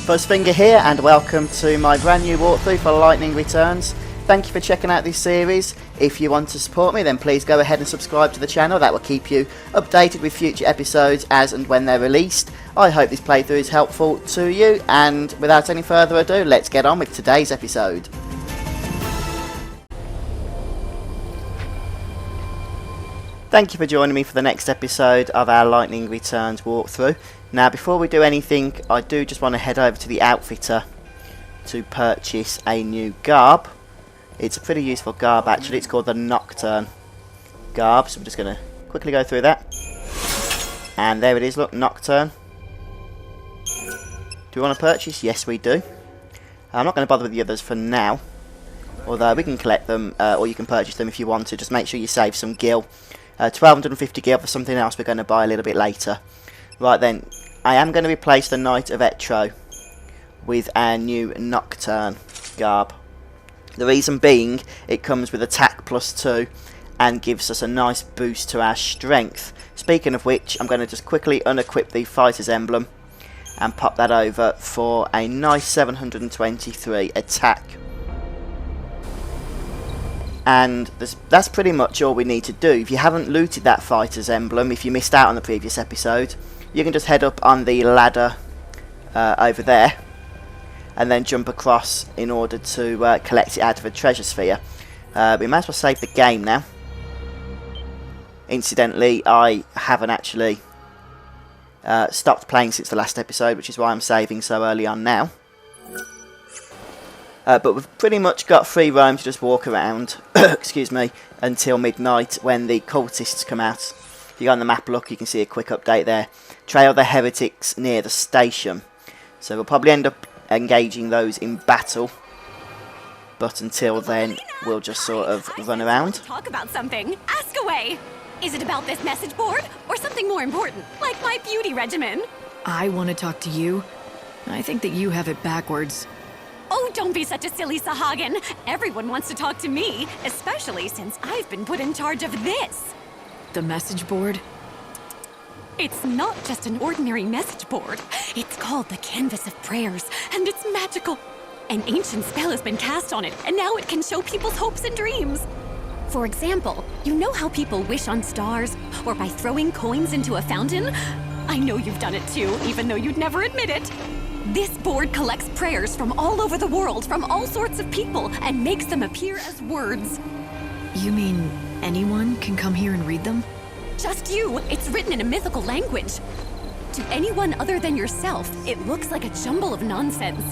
Fuzzfinger here, and welcome to my brand new walkthrough for Lightning Returns. Thank you for checking out this series. If you want to support me, then please go ahead and subscribe to the channel. That will keep you updated with future episodes as and when they're released. I hope this playthrough is helpful to you, and without any further ado, let's get on with today's episode. Thank you for joining me for the next episode of our Lightning Returns walkthrough. Now, before we do anything, I do just want to head over to the outfitter to purchase a new garb. It's a pretty useful garb actually. It's called the Nocturne garb, so I'm just going to quickly go through that. And there it is, look, Nocturne. Do we want to purchase? Yes, we do. I'm not going to bother with the others for now, although we can collect them, or you can purchase them if you want to. Just make sure you save some gil. 1250 gil for something else we're going to buy a little bit later. Right then, I am going to replace the Knight of Etro with our new Nocturne garb. The reason being, it comes with attack +2 and gives us a nice boost to our strength. Speaking of which, I'm going to just quickly unequip the fighter's emblem and pop that over for a nice 723 attack. And that's pretty much all we need to do. If you haven't looted that fighter's emblem, if you missed out on the previous episode, you can just head up on the ladder over there and then jump across in order to collect it out of a treasure sphere. We might as well save the game now. Incidentally, I haven't actually stopped playing since the last episode, which is why I'm saving so early on now. But we've pretty much got free roam to just walk around excuse me, until midnight when the cultists come out. If you go on the map look, you can see a quick update there. Trail the heretics near the station. So we'll probably end up engaging those in battle. But until then, we'll just sort of run around. Talk about something. Ask away. Is it about this message board or something more important, like my beauty regimen? I want to talk to you. I think that you have it backwards. Oh, don't be such a silly Sahagin. Everyone wants to talk to me, especially since I've been put in charge of this. The message board? It's not just an ordinary message board. It's called the Canvas of Prayers, and it's magical. An ancient spell has been cast on it, and now it can show people's hopes and dreams. For example, you know how people wish on stars, or by throwing coins into a fountain? I know you've done it too, even though you'd never admit it. This board collects prayers from all over the world, from all sorts of people, and makes them appear as words. You mean anyone can come here and read them? Just you. It's written in a mythical language. To anyone other than yourself, it looks like a jumble of nonsense.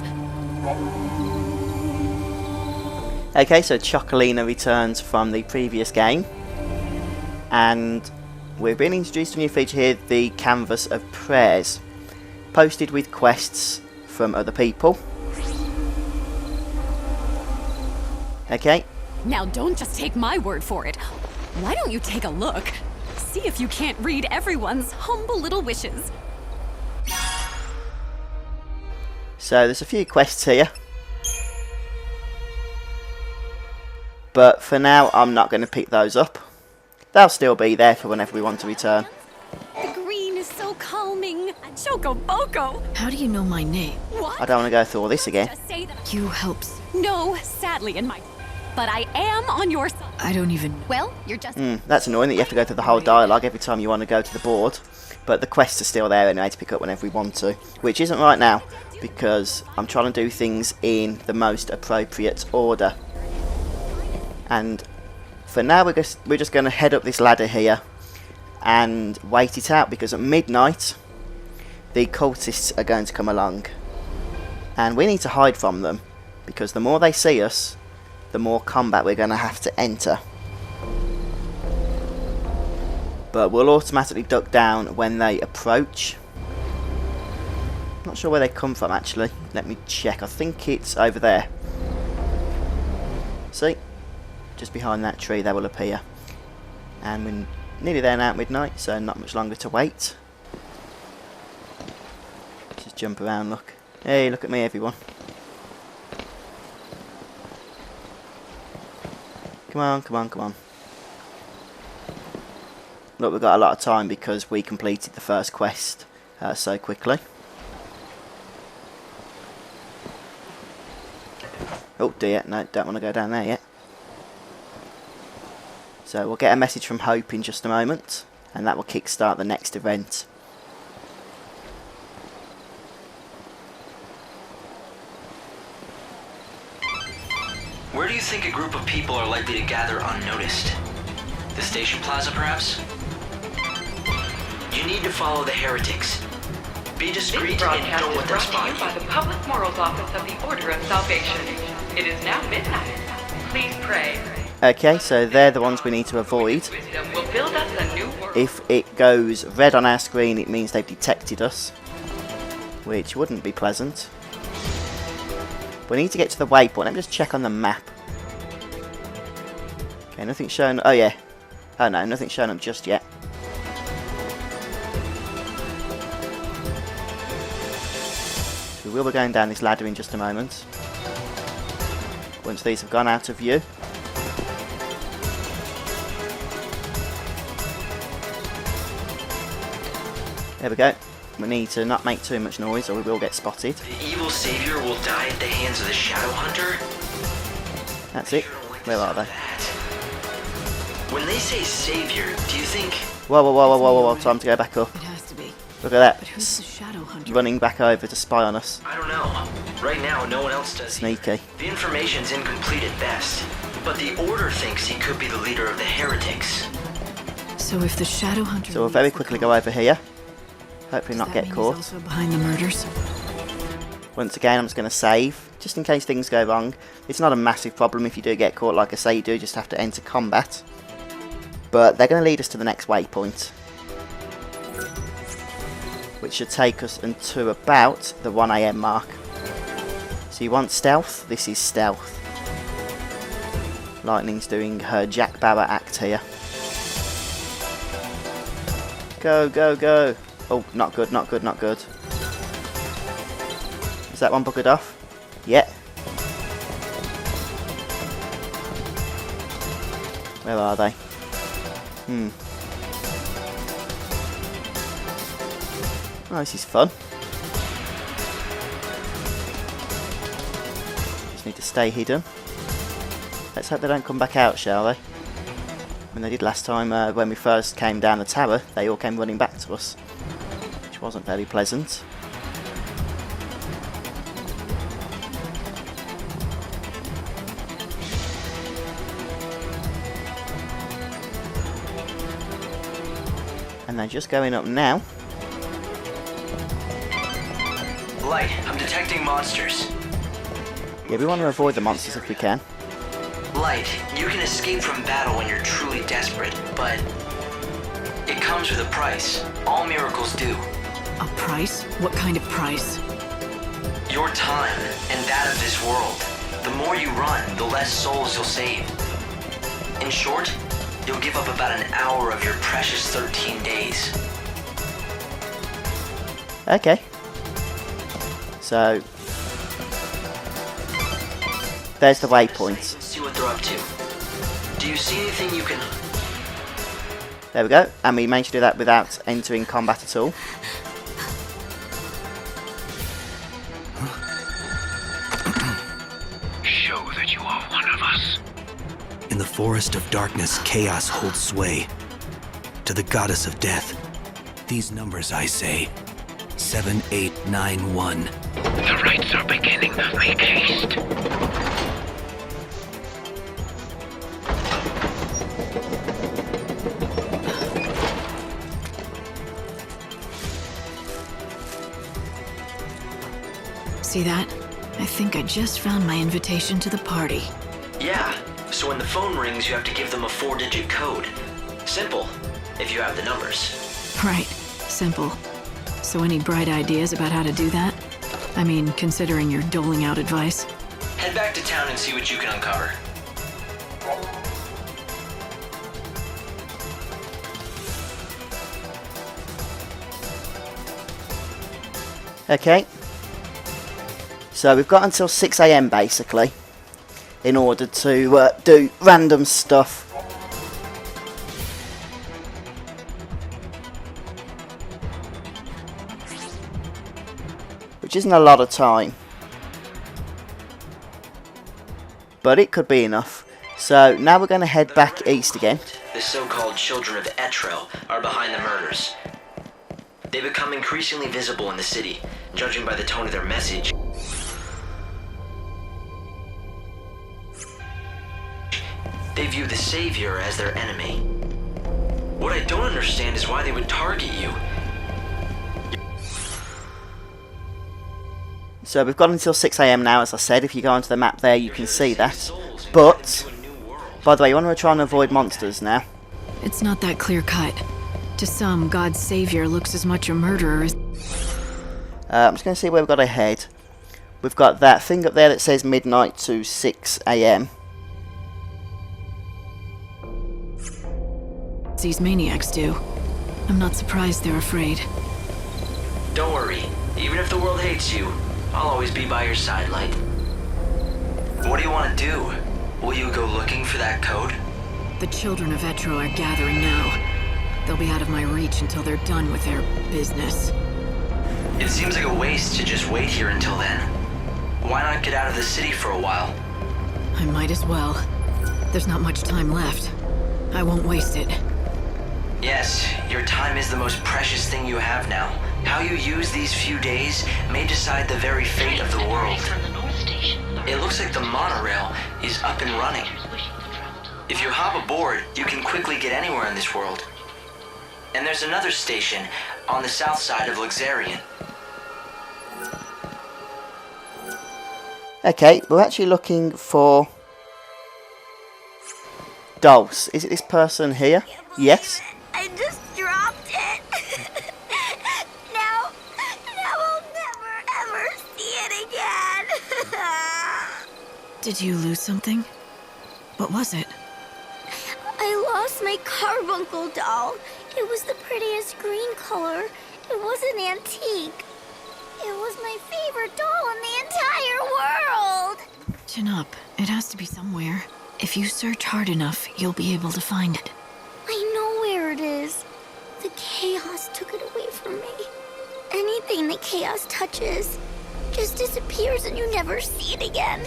Okay, so Chocolina returns from the previous game. And we've been introduced to a new feature here, the Canvas of Prayers. Posted with quests from other people. Okay. Now don't just take my word for it. Why don't you take a look? See if you can't read everyone's humble little wishes. So there's a few quests here. But for now, I'm not going to pick those up. They'll still be there for whenever we want to return. The green is so calming. Choco Boco. How do you know my name? What? I don't want to go through all this again. Just say that. You helps. No, sadly in my... But I am on your side. I don't even... Well, you're just... That's annoying that you have to go through the whole dialogue every time you want to go to the board. But the quests are still there anyway to pick up whenever we want to. Which isn't right now, because I'm trying to do things in the most appropriate order. And for now, we're just going to head up this ladder here and wait it out, because at midnight the cultists are going to come along and we need to hide from them, because the more they see us, the more combat we're going to have to enter. But we'll automatically duck down when they approach. Not sure where they come from actually. Let me check. I think it's over there. See? Just behind that tree they will appear. And we're nearly there now at midnight, so not much longer to wait. Just jump around, look. Hey, look at me everyone. Come on, come on, come on. Look, we've got a lot of time because we completed the first quest so quickly. Oh dear, no, don't want to go down there yet. So we'll get a message from Hope in just a moment, and that will kickstart the next event. Where do you think a group of people are likely to gather unnoticed? The station plaza, perhaps? You need to follow the heretics. Be discreet and don't let them spot you. This broadcast is brought to you by the Public Morals Office of the Order of Salvation. It is now midnight. Please pray. Okay, so they're the ones we need to avoid. Wisdom will build us a new world. If it goes red on our screen, it means they've detected us, which wouldn't be pleasant. We need to get to the waypoint. Let me just check on the map. Okay, nothing's shown. Oh yeah. Oh no, nothing's shown up just yet. We will be going down this ladder in just a moment. Once these have gone out of view. There we go. We need to not make too much noise or we will get spotted. The evil savior will die at the hands of the Shadow Hunter? That's it. Where are they? When they say savior, do you think... Whoa, whoa, whoa, whoa, whoa, whoa, time to go back up. It has to be. Look at that. But who's the Shadow Hunter? Running back over to spy on us. I don't know. Right now, no one else does. Sneaky. The information's incomplete at best. But the Order thinks he could be the leader of the heretics. So if the Shadow Hunter... So we'll very quickly go over here. Hopefully not get caught. He's also behind the murders? Once again, I'm just going to save, just in case things go wrong. It's not a massive problem if you do get caught. Like I say, you do just have to enter combat. But they're going to lead us to the next waypoint, which should take us into about the 1 AM mark. So you want stealth? This is stealth. Lightning's doing her Jack Bauer act here. Go, go, go. Oh, not good, not good, not good. Is that one buggered off? Yeah. Where are they? Oh, this is fun. Just need to stay hidden. Let's hope they don't come back out, shall they? When they did last time, when we first came down the tower, they all came running back to us, which wasn't very pleasant. And they're just going up now. Light, I'm detecting monsters. Yeah, we want to avoid the monsters if we can. Light, you can escape from battle when you're truly desperate, but it comes with a price. All miracles do. A price? What kind of price? Your time and that of this world. The more you run, the less souls you'll save. In short, you'll give up about an hour of your precious 13 days. Okay. So there's the waypoint. See what they're up to. Do you see anything you can... There we go. And we managed to do that without entering combat at all. Show that you are one of us. In the forest of darkness, chaos holds sway. To the goddess of death, these numbers I say. 7891. The rites are beginning. Make haste. See that? I think I just found my invitation to the party. Yeah, so when the phone rings, you have to give them a 4-digit code. Simple, if you have the numbers. Right. Simple. So any bright ideas about how to do that? I mean, considering you're doling out advice. Head back to town and see what you can uncover. Okay. So we've got until 6 AM basically in order to do random stuff. Which isn't a lot of time. but it could be enough. So now we're going to head back east again. The so-called children of Etro are behind the murders. They become increasingly visible in the city, judging by the tone of their message. They view the Savior as their enemy. What I don't understand is why they would target you. So we've got until 6 AM now, as I said. If you go onto the map there, you can see that. But, by the way, you want to try and avoid monsters now. It's not that clear-cut. To some, God's savior looks as much a murderer as... I'm just going to see where we've got to head. We've got that thing up there that says midnight to 6 AM. These maniacs do. I'm not surprised they're afraid. Don't worry. Even if the world hates you, I'll always be by your side, Light. What do you want to do? Will you go looking for that code? The children of Etro are gathering now. They'll be out of my reach until they're done with their business. It seems like a waste to just wait here until then. Why not get out of the city for a while? I might as well. There's not much time left. I won't waste it. Yes, your time is the most precious thing you have now. How you use these few days may decide the very fate of the world. It looks like the monorail is up and running. If you hop aboard, you can quickly get anywhere in this world. And there's another station on the south side of Luxarian. Okay, we're actually looking for dolls. Is it this person here? Yes. I just dropped it. now I'll never ever see it again. Did you lose something? What was it? I lost my carbuncle doll. It was the prettiest green color. It was an antique. It was my favorite doll in the entire world. Chin up. It has to be somewhere. If you search hard enough, you'll be able to find it. I know where it is. The chaos took it away from me. Anything that chaos touches just disappears and you never see it again.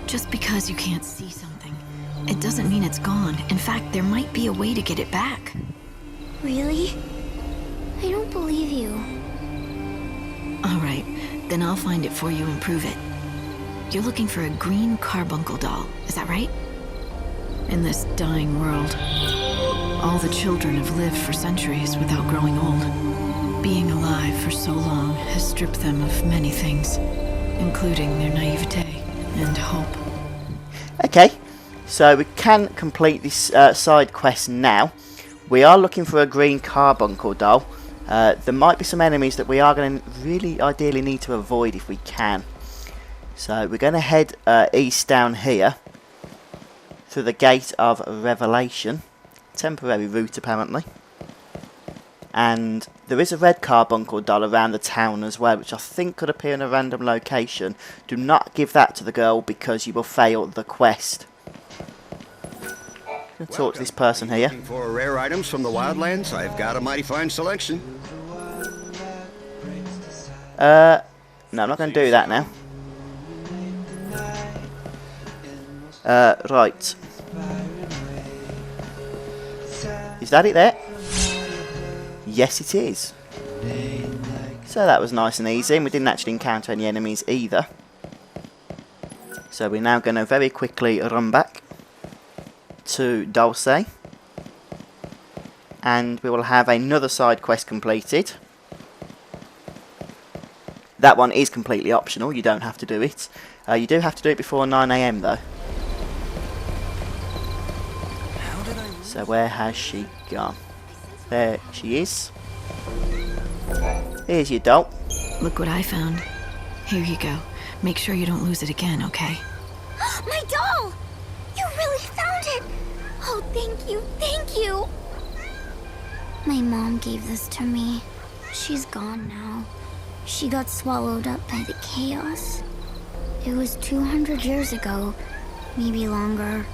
Just because you can't see something, it doesn't mean it's gone. In fact, there might be a way to get it back. Really? I don't believe you. Alright, then I'll find it for you and prove it. You're looking for a green carbuncle doll, is that right? In this dying world, all the children have lived for centuries without growing old. Being alive for so long has stripped them of many things, including their naivete and hope. Okay, so we can complete this side quest now. We are looking for a green carbuncle doll. There might be some enemies that we are going to really ideally need to avoid if we can. So we're going to head east down here through the Gate of Revelation. Temporary route apparently. And there is a red carbuncle doll around the town as well, which I think could appear in a random location. Do not give that to the girl because you will fail the quest. I'm going to talk to this person here. Looking for rare items from the wildlands? I've got a mighty fine selection. No, I'm not going to do that now. Right. Is that it there? Yes, it is. So that was nice and easy, and we didn't actually encounter any enemies either. So we're now going to very quickly run back to Dulce, and we will have another side quest completed. That one is completely optional, you don't have to do it. You do have to do it before 9 AM though. So where has she gone? There she is. Here's your doll. Look what I found. Here you go. Make sure you don't lose it again, okay? My doll! You really found it! Oh, thank you, thank you! My mom gave this to me. She's gone now. She got swallowed up by the chaos. It was 200 years ago, maybe longer.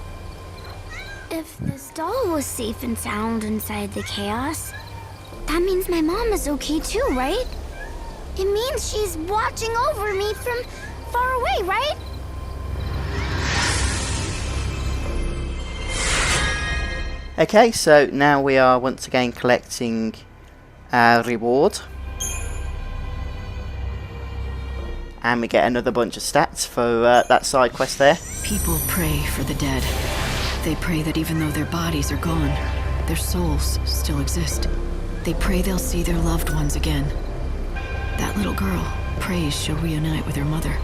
If this doll was safe and sound inside the chaos, that means my mom is okay too, right? It means she's watching over me from far away, right? Okay, so now we are once again collecting our reward. And we get another bunch of stats for that side quest there. People pray for the dead. They pray that even though their bodies are gone, their souls still exist. They pray they'll see their loved ones again. That little girl prays she'll reunite with her mother.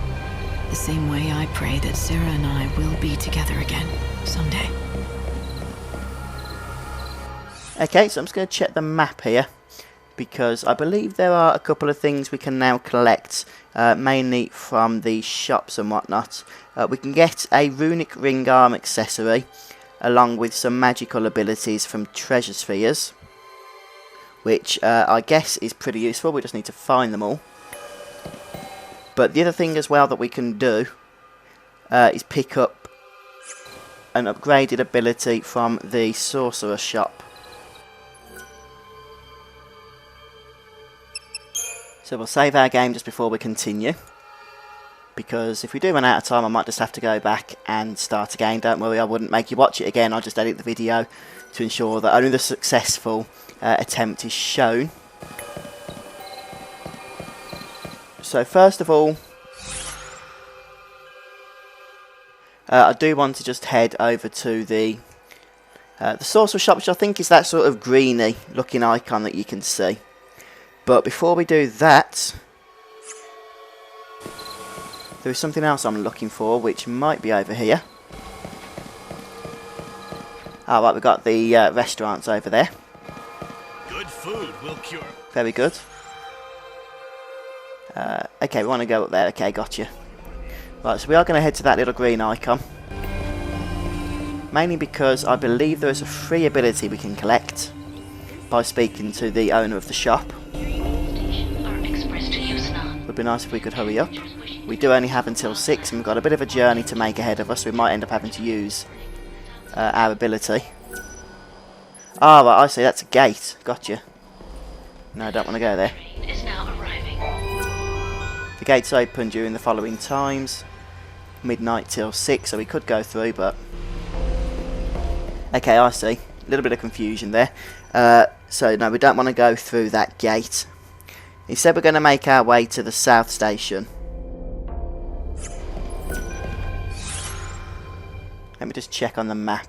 The same way I pray that Sarah and I will be together again someday. Okay, so I'm just going to check the map here, because I believe there are a couple of things we can now collect, mainly from the shops and whatnot. We can get a runic ring arm accessory, along with some magical abilities from treasure spheres, which I guess is pretty useful. We just need to find them all. But the other thing as well that we can do is pick up an upgraded ability from the sorcerer shop. So we'll save our game just before we continue, because if we do run out of time I might just have to go back and start again. Don't worry, I wouldn't make you watch it again, I'll just edit the video to ensure that only the successful attempt is shown. So first of all, I do want to just head over to the sorcerer shop, which I think is that sort of greeny looking icon that you can see. But before we do that, there is something else I'm looking for, which might be over here. Ah, right, we've got the restaurants over there. Good food will cure. Very good. Okay, we want to go up there. Okay, gotcha. Right, so we are going to head to that little green icon. Mainly because I believe there is a free ability we can collect by speaking to the owner of the shop. Would be nice if we could hurry up. We do only have until 6 and we've got a bit of a journey to make ahead of us, so we might end up having to use our ability. Ah, right, I see, that's a gate. Gotcha. No, I don't want to go there. The gate's open during the following times. Midnight till 6, so we could go through, but... Okay, I see. A little bit of confusion there. So, no, we don't want to go through that gate. Instead, we're going to make our way to the south station. Let me just check on the map.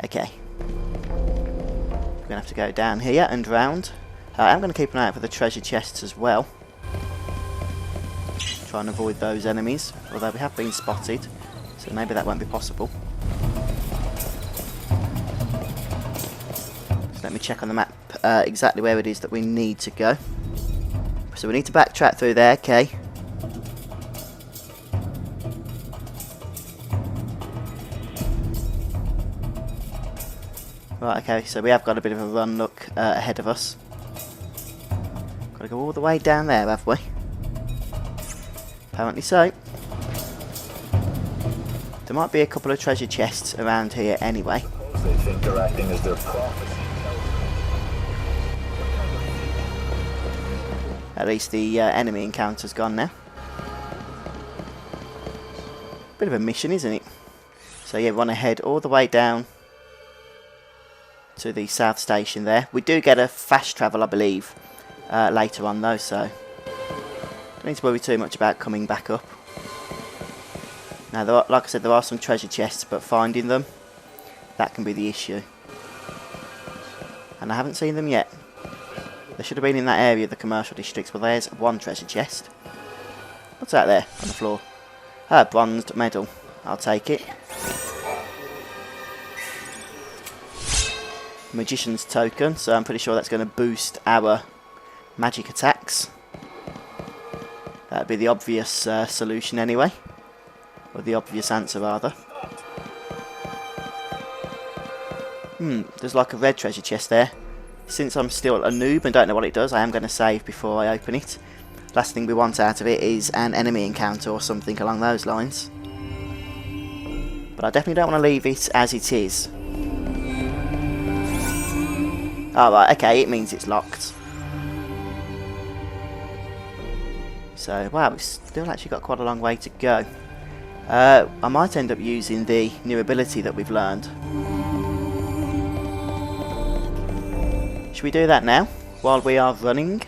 Okay. We're going to have to go down here and round. I'm going to keep an eye out for the treasure chests as well. Try and avoid those enemies, although we have been spotted, so maybe that won't be possible. So let me check on the map exactly where it is that we need to go. So we need to backtrack through there, okay. Right, okay, so we have got a bit of a run look ahead of us. Got to go all the way down there, have we? Apparently so. There might be a couple of treasure chests around here anyway. They think they're acting as their prophecy. At least the enemy encounter's gone now. Bit of a mission, isn't it? So yeah, we want to head all the way down to the south station there. We do get a fast travel, I believe, later on though, so don't need to worry too much about coming back up. Now, like I said, there are some treasure chests, but finding them, that can be the issue. And I haven't seen them yet. They should have been in that area of the commercial districts. Well, there's one treasure chest. What's that there on the floor? Ah, bronzed medal. I'll take it. Magician's token, so I'm pretty sure that's going to boost our magic attacks. That'd be the obvious solution anyway. Or the obvious answer, rather. There's like a red treasure chest there. Since I'm still a noob and don't know what it does, I am going to save before I open it. Last thing we want out of it is an enemy encounter or something along those lines. But I definitely don't want to leave it as it is. Oh, right, okay, it means it's locked. So, wow, we've still actually got quite a long way to go. I might end up using the new ability that we've learned. Should we do that now, while we are running?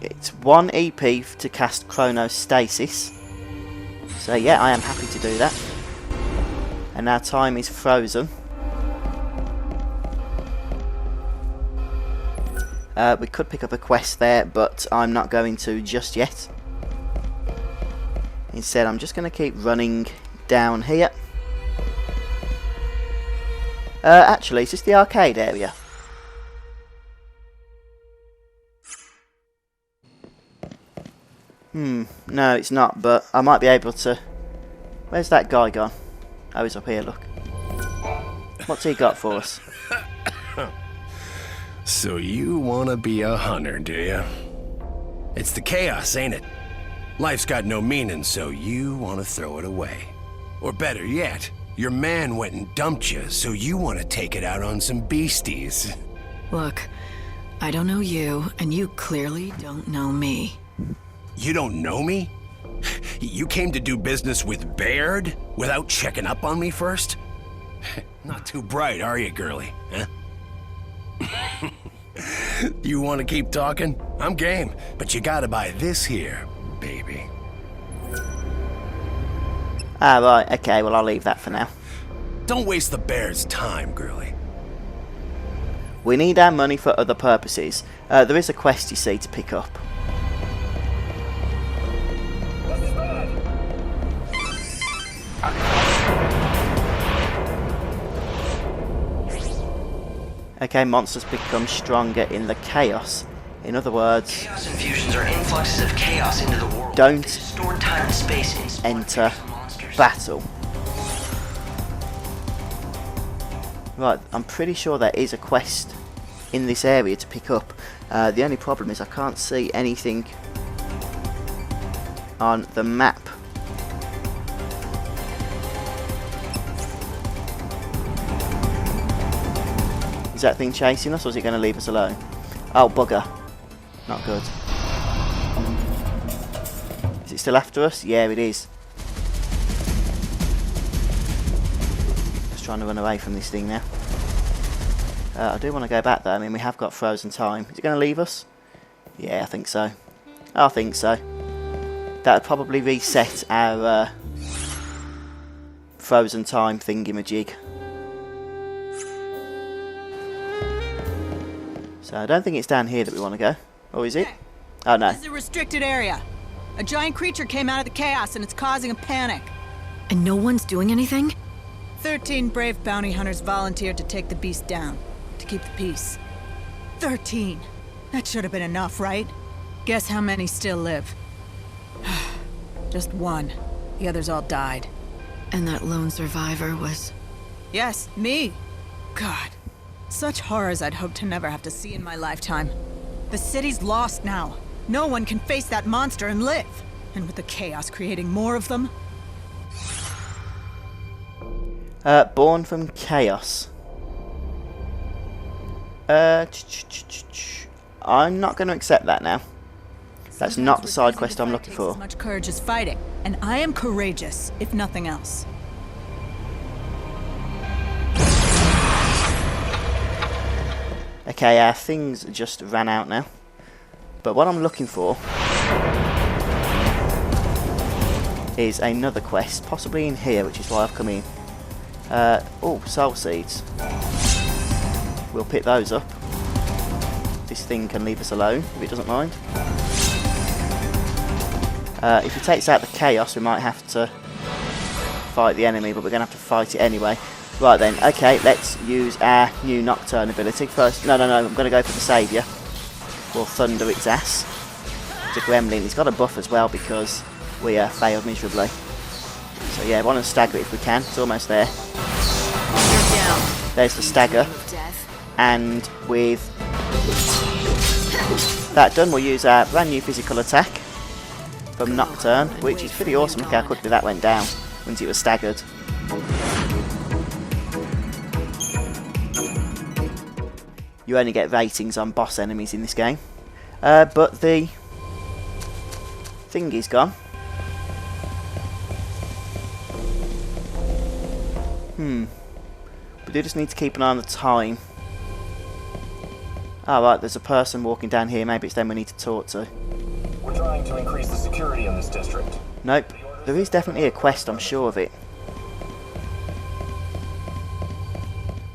It's 1 EP to cast Chronostasis. So yeah, I am happy to do that. And our time is frozen. We could pick up a quest there, but I'm not going to just yet. Instead, I'm just going to keep running down here. Actually, is this the arcade area? No, it's not, but I might be able to... Where's that guy gone? Oh, he's up here, look. What's he got for us? So you want to be a hunter, do you? It's the chaos, ain't it? Life's got no meaning, so you want to throw it away. Or better yet, your man went and dumped you, so you want to take it out on some beasties. Look, I don't know you, and you clearly don't know me. You don't know me? You came to do business with Baird without checking up on me first? Not too bright, are you, girlie? Huh? You want to keep talking? I'm game, but you gotta buy this here, baby. Ah, right, okay, well I'll leave that for now. Don't waste the Baird's time, girlie. We need our money for other purposes. There is a quest, you see, to pick up. Okay, monsters become stronger in the chaos. In other words, Chaos infusions are influxes of chaos into the world. Don't Stored time and space in small enter monsters. battle. Right, I'm pretty sure there is a quest in this area to pick up. The only problem is I can't see anything on the map. Is that thing chasing us, or is it going to leave us alone? Oh, bugger. Not good. Is it still after us? Yeah, it is. Just trying to run away from this thing now. I do want to go back though. I mean, we have got frozen time. Is it going to leave us? Yeah, I think so. I think so. That would probably reset our frozen time thingy-majig. So I don't think it's down here that we want to go. Or is it? Oh no. This is a restricted area. A giant creature came out of the chaos and it's causing a panic. And no one's doing anything? 13 brave bounty hunters volunteered to take the beast down. To keep the peace. 13. That should have been enough, right? Guess how many still live? Just one. The others all died. And that lone survivor was... Yes, me. God. Such horrors I'd hoped to never have to see in my lifetime. The city's lost now. No one can face that monster and live. And with the chaos creating more of them... Born from chaos. I'm not going to accept that now. That's not the side quest I'm looking for. As much courage as fighting, and I am courageous, if nothing else. Okay, our things just ran out now. But what I'm looking for is another quest, possibly in here, which is why I've come in. Oh, soul seeds. We'll pick those up. This thing can leave us alone, if it doesn't mind. If it takes out the chaos, we might have to fight the enemy, but we're going to have to fight it anyway. Right then, okay, let's use our new Nocturne ability first. No, I'm going to go for the Saviour. We'll thunder its ass. It's a gremlin. He's got a buff as well because we failed miserably. So yeah, want to stagger it if we can. It's almost there. There's the stagger. And with that done, we'll use our brand new physical attack from Nocturne, which is pretty awesome. Look how quickly that went down once it was staggered. You only get ratings on boss enemies in this game. But the thingy's gone. We do just need to keep an eye on the time. Oh, right, there's a person walking down here. Maybe it's them we need to talk to. We're trying to increase the security in this district. Nope. There is definitely a quest, I'm sure of it.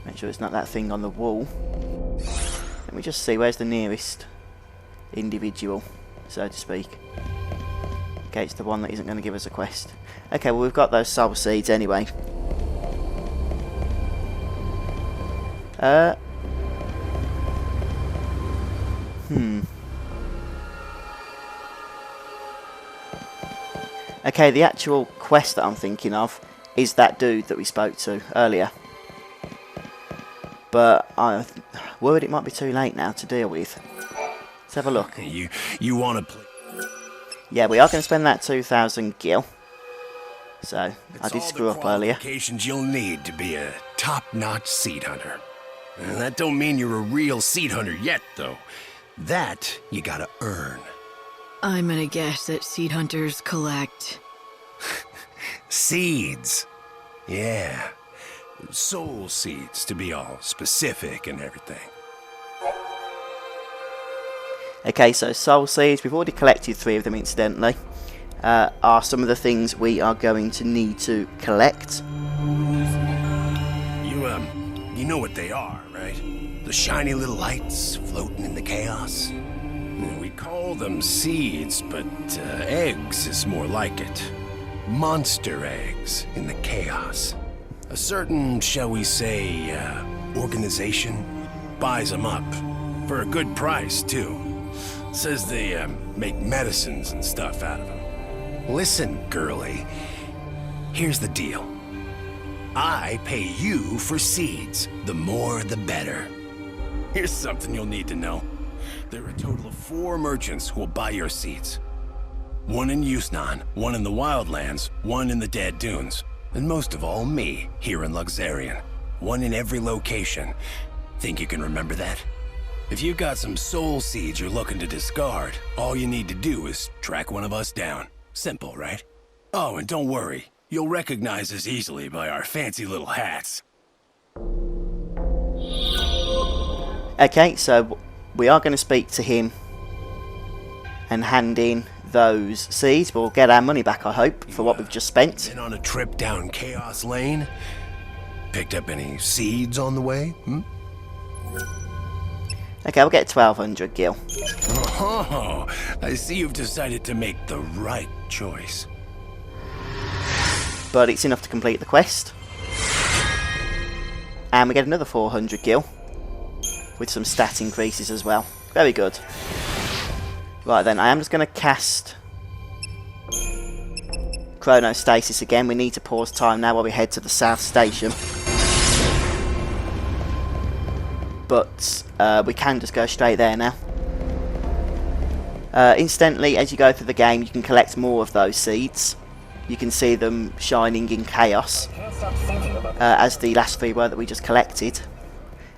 Make sure it's not that thing on the wall. Let me just see, where's the nearest individual, so to speak. Okay, it's the one that isn't going to give us a quest. Okay, well we've got those soul seeds anyway. Okay, the actual quest that I'm thinking of is that dude that we spoke to earlier. But I'm worried it might be too late now to deal with. Let's have a look. You want to play? Yeah, we are going to spend that 2,000 gil. So, I did screw up earlier. Qualifications you'll need to be a top-notch seed hunter. And that don't mean you're a real seed hunter yet, though. That you gotta earn. I'm gonna guess that seed hunters collect... Seeds. Yeah. Soul seeds, to be all specific and everything. Okay, so soul seeds, we've already collected 3 of them incidentally. Are some of the things we are going to need to collect. You know what they are, right? The shiny little lights floating in the chaos. We call them seeds, but eggs is more like it. Monster eggs in the chaos. A certain, shall we say, organization buys them up. For a good price, too. Says they make medicines and stuff out of them. Listen, girlie. Here's the deal. I pay you for seeds. The more, the better. Here's something you'll need to know. There are a total of 4 merchants who will buy your seeds. 1 in Yusnan, 1 in the Wildlands, 1 in the Dead Dunes, and most of all me, here in Luxarian. 1 in every location. Think you can remember that? If you've got some soul seeds you're looking to discard, all you need to do is track one of us down. Simple, right? Oh, and don't worry. You'll recognize us easily by our fancy little hats. Okay, so we are going to speak to him and hand in those seeds. We'll get our money back, I hope, for what we've just spent. Been on a trip down Chaos Lane? Picked up any seeds on the way? Okay, we'll get 1,200 gil. Oh, I see you've decided to make the right choice. But it's enough to complete the quest. And we get another 400 gil. With some stat increases as well. Very good. Right then, I am just going to cast Chronostasis again. We need to pause time now while we head to the South Station. But we can just go straight there now. Incidentally, as you go through the game, you can collect more of those seeds. You can see them shining in chaos, as the last 3 were that we just collected,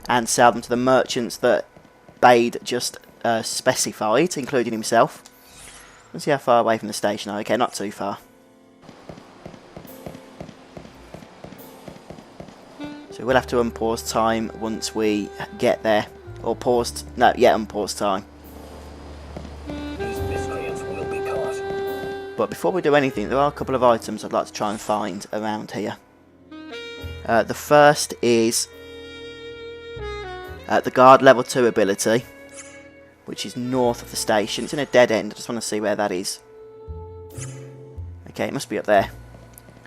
and sell them to the merchants that Bade just specified, including himself. Let's see how far away from the station are. Okay, not too far. So we'll have to unpause time once we get there. Or paused... No, yeah, unpause time. These miscreants will be caught. But before we do anything, there are a couple of items I'd like to try and find around here. The first is the guard level 2 ability, which is north of the station. It's in a dead end. I just want to see where that is. Okay, it must be up there.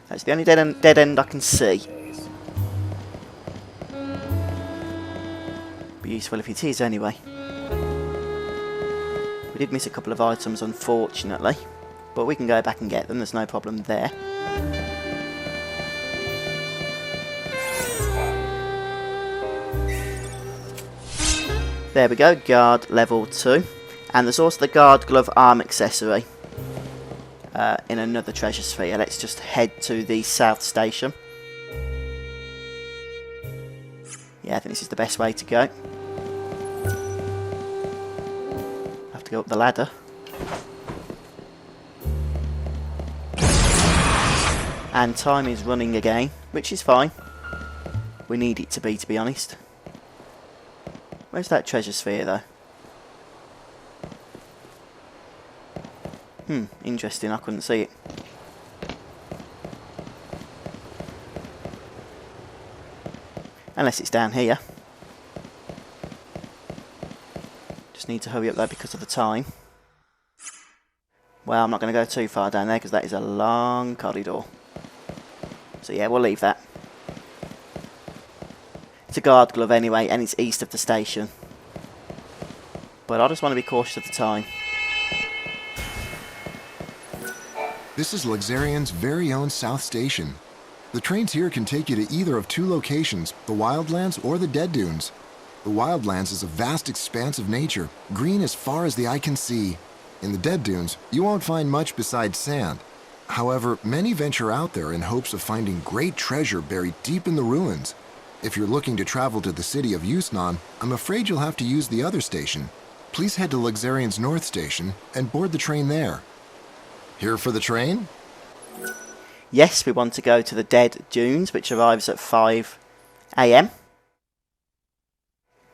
That's the only dead end I can see. Be useful if it is anyway. We did miss a couple of items, unfortunately, but we can go back and get them. There's no problem there. There we go, guard level 2. And there's also the guard glove arm accessory in another treasure sphere. Let's just head to the South Station. Yeah, I think this is the best way to go. Have to go up the ladder. And time is running again, which is fine. we need it to be honest. Where's that treasure sphere, though? Interesting, I couldn't see it. Unless it's down here. Just need to hurry up there because of the time. Well, I'm not going to go too far down there because that is a long corridor. So yeah, we'll leave that. It's a guard glove anyway, and it's east of the station. But I just want to be cautious of the time. This is Luxarion's very own South Station. The trains here can take you to either of two locations, the Wildlands or the Dead Dunes. The Wildlands is a vast expanse of nature, green as far as the eye can see. In the Dead Dunes, you won't find much besides sand. However, many venture out there in hopes of finding great treasure buried deep in the ruins. If you're looking to travel to the city of Yusnan, I'm afraid you'll have to use the other station. Please head to Luxarion's North Station and board the train there. Here for the train? Yes, we want to go to the Dead Dunes, which arrives at 5 AM.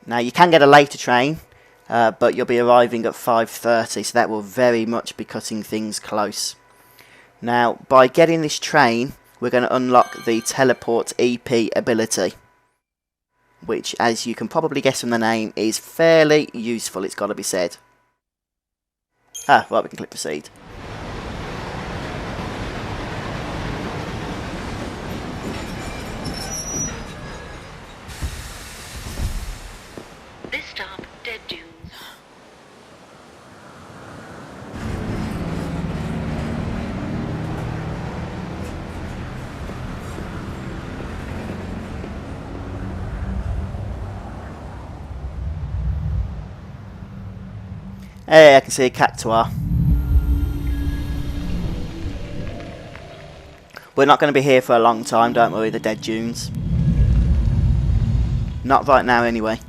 Now, you can get a later train, but you'll be arriving at 5:30, so that will very much be cutting things close. Now, by getting this train, we're going to unlock the Teleport EP ability, which, as you can probably guess from the name, is fairly useful, it's got to be said. Right, we can click proceed. This stop, Dead Dunes. Hey, I can see a cactuar. We're not going to be here for a long time, don't worry, the Dead Dunes. Not right now, anyway.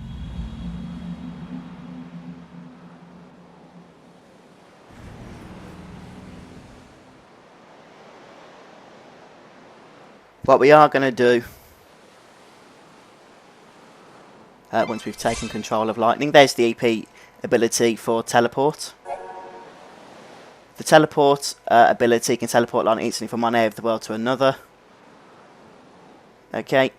What we are going to do, once we've taken control of Lightning, there's the EP ability for teleport. The teleport ability can teleport Lightning instantly from one area of the world to another. Okay.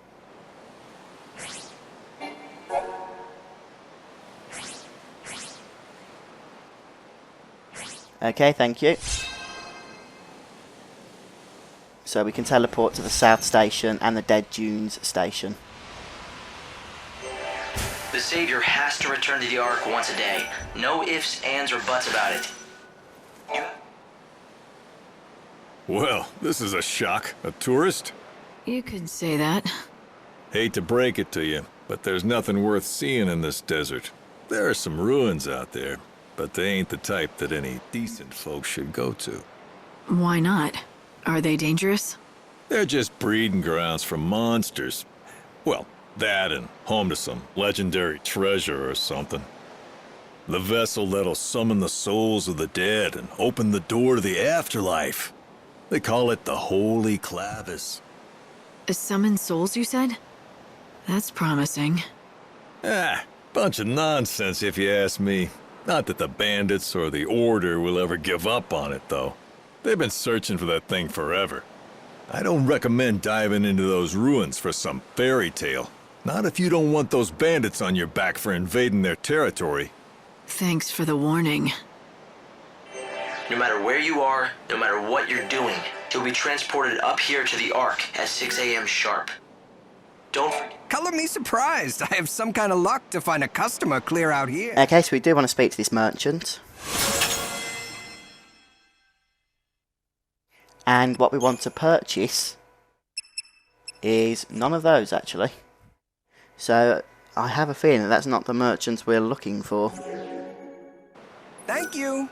Okay, thank you. So we can teleport to the South Station and the Dead Dunes Station. The Savior has to return to the Ark once a day. No ifs, ands, or buts about it. Well, this is a shock. A tourist? You could say that. Hate to break it to you, but there's nothing worth seeing in this desert. There are some ruins out there, but they ain't the type that any decent folks should go to. Why not? Are they dangerous? They're just breeding grounds for monsters. Well, that and home to some legendary treasure or something. The vessel that'll summon the souls of the dead and open the door to the afterlife. They call it the Holy Clavis. Summon souls, you said? That's promising. Bunch of nonsense if you ask me. Not that the bandits or the Order will ever give up on it, though. They've been searching for that thing forever. I don't recommend diving into those ruins for some fairy tale. Not if you don't want those bandits on your back for invading their territory. Thanks for the warning. No matter where you are, no matter what you're doing, you'll be transported up here to the Ark at 6 AM sharp. Don't forget. Color me surprised. I have some kind of luck to find a customer clear out here. Okay, so we do want to speak to this merchant. And what we want to purchase is none of those, actually. So I have a feeling that that's not the merchant we're looking for. Thank you.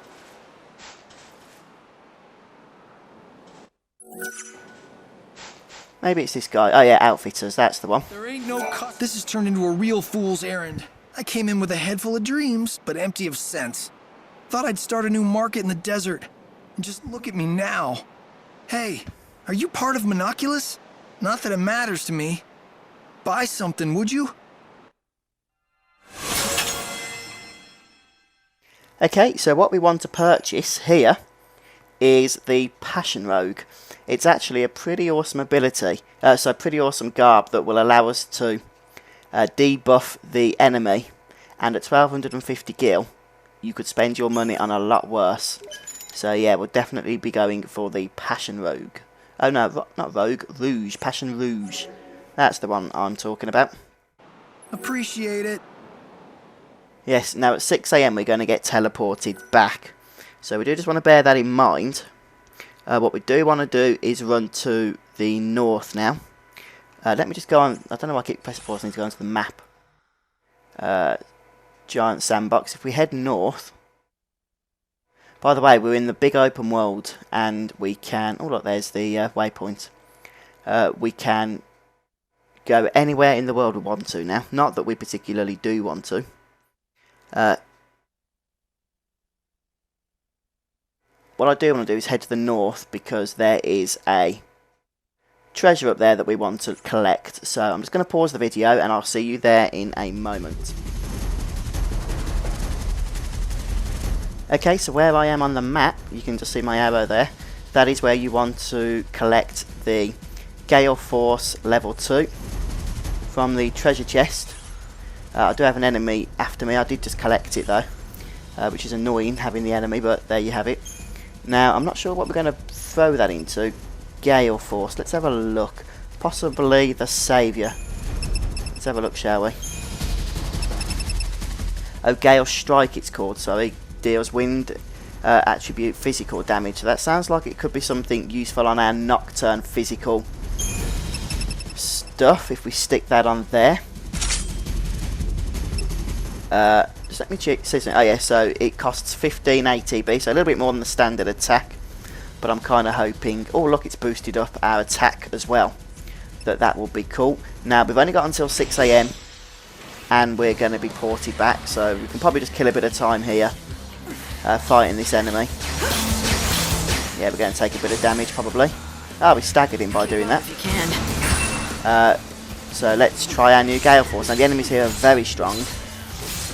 Maybe it's this guy. Oh yeah, Outfitters, that's the one. There ain't no This has turned into a real fool's errand. I came in with a head full of dreams, but empty of sense. Thought I'd start a new market in the desert. And just look at me now. Hey, are you part of Monoculus? Not that it matters to me. buy something, would you? Okay, so what we want to purchase here is the Passion Rogue. It's actually a pretty awesome ability, so pretty awesome garb that will allow us to debuff the enemy, and at 1250 gil you could spend your money on a lot worse. So yeah, we'll definitely be going for the Passion Rogue. Oh no, not Rogue, Rouge, Passion Rouge. That's the one I'm talking about. Appreciate it. Yes, now at 6 AM we're going to get teleported back. So we do just want to bear that in mind. What we do want to do is run to the north now. Let me just go on. I don't know why I keep pressing pause. I need to go onto the map. Giant sandbox. If we head north. By the way, we're in the big open world, and we can. Oh look, there's the waypoint. We can go anywhere in the world we want to now. Not that we particularly do want to. What I do want to do is head to the north because there is a treasure up there that we want to collect. So I'm just going to pause the video and I'll see you there in a moment. Okay, so where I am on the map, you can just see my arrow there. That is where you want to collect the Gale Force level 2 from the treasure chest. I do have an enemy after me. I did just collect it though, which is annoying having the enemy, but there you have it. Now, I'm not sure what we're going to throw that into. Gale Force. Let's have a look. Possibly the Saviour. Let's have a look, shall we? Oh, Gale Strike it's called, sorry. Deals wind attribute physical damage. So that sounds like it could be something useful on our Nocturne physical stuff, if we stick that on there. Just let me check. Oh yeah, so it costs 15 ATB, so a little bit more than the standard attack. But I'm kind of hoping. Oh look, it's boosted up our attack as well. That will be cool. Now we've only got until 6 AM, and we're going to be ported back, so we can probably just kill a bit of time here, fighting this enemy. Yeah, we're going to take a bit of damage probably. Oh, we staggered him by doing that. If you can. So let's try our new Gale Force. Now the enemies here are very strong,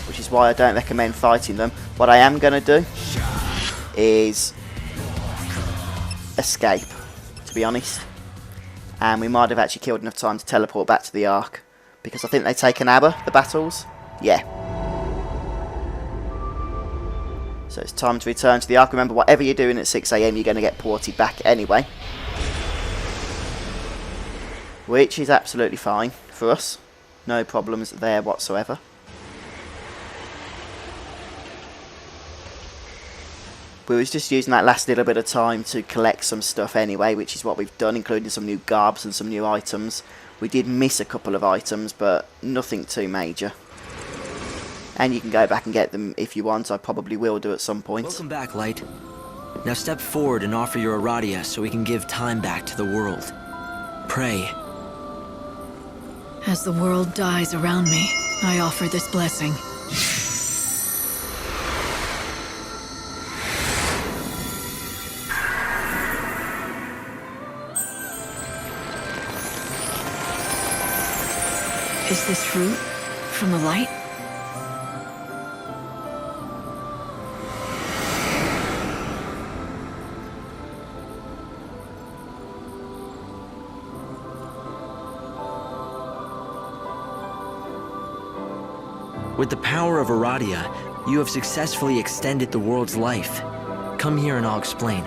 which is why I don't recommend fighting them. What I am going to do is escape, to be honest. And we might have actually killed enough time to teleport back to the Ark, because I think they take an hour, the battles. Yeah. So it's time to return to the Ark. Remember, whatever you're doing at 6 AM, you're going to get ported back anyway. Which is absolutely fine for us. No problems there whatsoever. We was just using that last little bit of time to collect some stuff anyway, which is what we've done, including some new garbs and some new items. We did miss a couple of items, but nothing too major. And you can go back and get them if you want. I probably will do at some point. Welcome back, Light. Now step forward and offer your Aradia so we can give time back to the world. Pray. As the world dies around me, I offer this blessing. Is this fruit from the light? With the power of Aradia, you have successfully extended the world's life. Come here and I'll explain.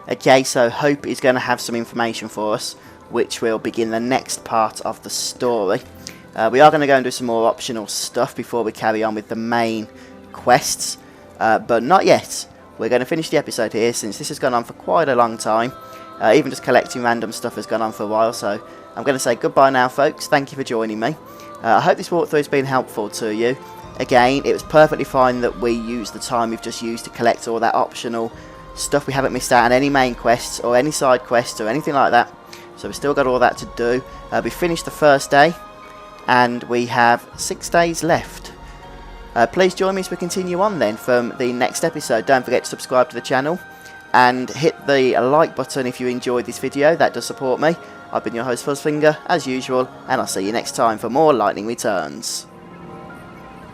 Okay, so Hope is going to have some information for us, which will begin the next part of the story. We are going to go and do some more optional stuff before we carry on with the main quests, but not yet. We're going to finish the episode here, since this has gone on for quite a long time. Even just collecting random stuff has gone on for a while, so I'm going to say goodbye now, folks. Thank you for joining me. I hope this walkthrough has been helpful to you. Again, it was perfectly fine that we used the time we've just used to collect all that optional stuff. We haven't missed out on any main quests or any side quests or anything like that. So we've still got all that to do. We finished the first day, and we have 6 days left. Please join me as we continue on then from the next episode. Don't forget to subscribe to the channel, and hit the like button if you enjoyed this video. That does support me. I've been your host Fuzzfinger, as usual, and I'll see you next time for more Lightning Returns.